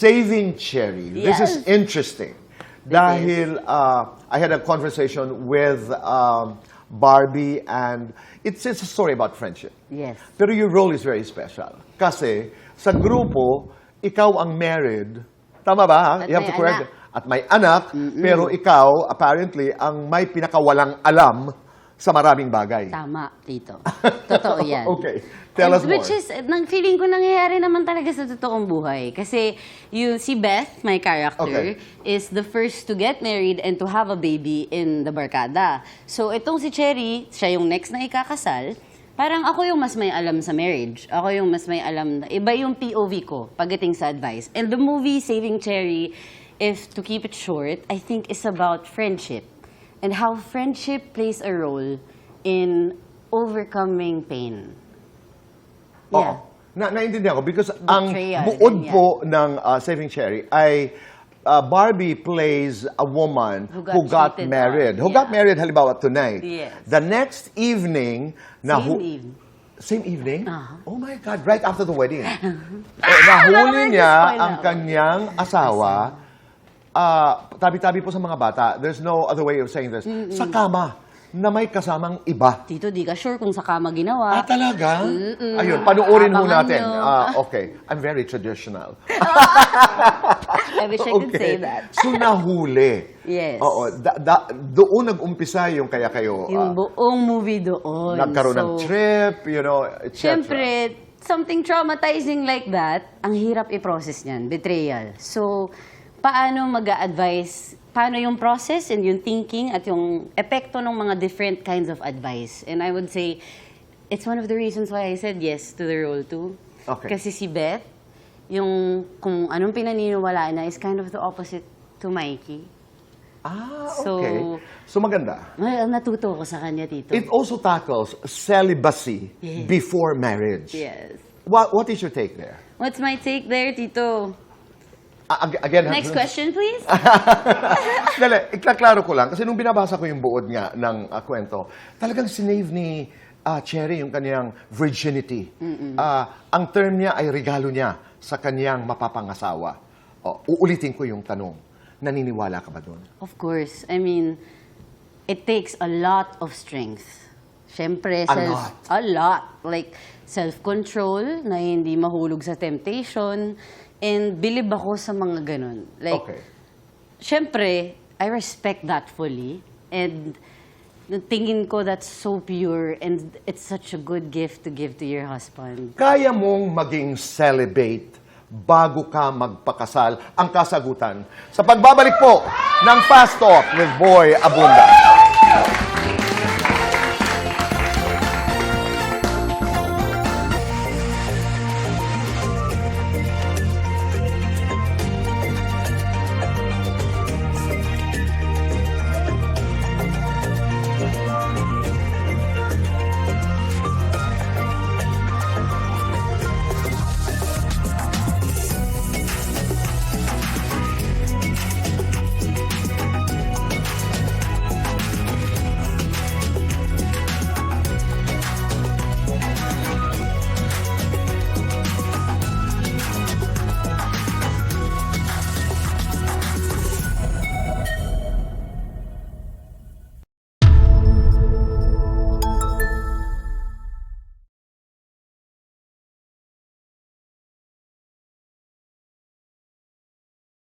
Saving Cherry. This is interesting. Dahil I had a conversation with Barbie and it's a story about friendship. Yes. Pero your role is very special. Kasi sa grupo, ikaw ang married. Tama ba? At You have may to correct anak. it. At may anak, pero ikaw, apparently, ang may pinakawalang alam sa maraming bagay. Tama, Tito. Totoo yan. Okay. Tell us more. Which is, feeling ko nangyayari naman talaga sa totoong buhay. Kasi si Beth, my character, is the first to get married and to have a baby in the barkada. So itong si Cherry, siya yung next na ikakasal. Parang ako yung mas may alam sa marriage. Ako yung mas may alam. Iba yung POV ko pagdating sa advice. And the movie Saving Cherry, if to keep it short, I think is about friendship. And how friendship plays a role in overcoming pain. Oo. Naintindihan ko because ang Betrayal, buod ganyan. po ng Saving Cherry ay Barbie plays a woman who got cheated married. on. Who got married, halimbawa, tonight. Yes. The next evening, Same evening? Oh my God, right after the wedding. Nahuli niya ang kanyang asawa, tabi-tabi po sa mga bata, there's no other way of saying this, sa kama na may kasamang iba. Tito, di ka sure kung sa kama ginawa. Talaga? Ayun, panuorin ho Abangan natin. nyo. Okay, I'm very traditional. I wish I could say that. So, nahuli. Yes. Oo, doon nag-umpisa yung kaya kayo. Yung buong movie doon. Nagkaroon ng trip, etc. Siyempre, something traumatizing like that, ang hirap i-process niyan, betrayal. So, paano mag-a-advise, paano yung process and yung thinking at yung epekto ng mga different kinds of advice. And I would say, it's one of the reasons why I said yes to the role too. Okay. Kasi si Beth, yung kung anong pinaniniwalaan na is kind of the opposite to Mikey. Okay. So, maganda. Well, natuto ko sa kanya, Tito. It also tackles celibacy before marriage. Yes. What is your take there? What's my take there, Tito? Again, Next question, please. Dali, iklaklaro ko lang. Kasi nung binabasa ko yung buod nga ng kwento, talagang sinave ni Cherry yung kanyang virginity. Ang term niya ay regalo niya sa kanyang mapapangasawa. Uulitin ko yung tanong. Naniniwala ka ba doon? Of course. I mean, it takes a lot of strength. Siyempre, a lot. Like, self-control, na hindi mahulog sa temptation, and bilib ako sa mga ganun. Like, siyempre, I respect that fully, and tingin ko that's so pure, and it's such a good gift to give to your husband. Kaya mong maging celibate bago ka magpakasal? Ang kasagutan sa pagbabalik po ng Fast Talk with Boy Abunda.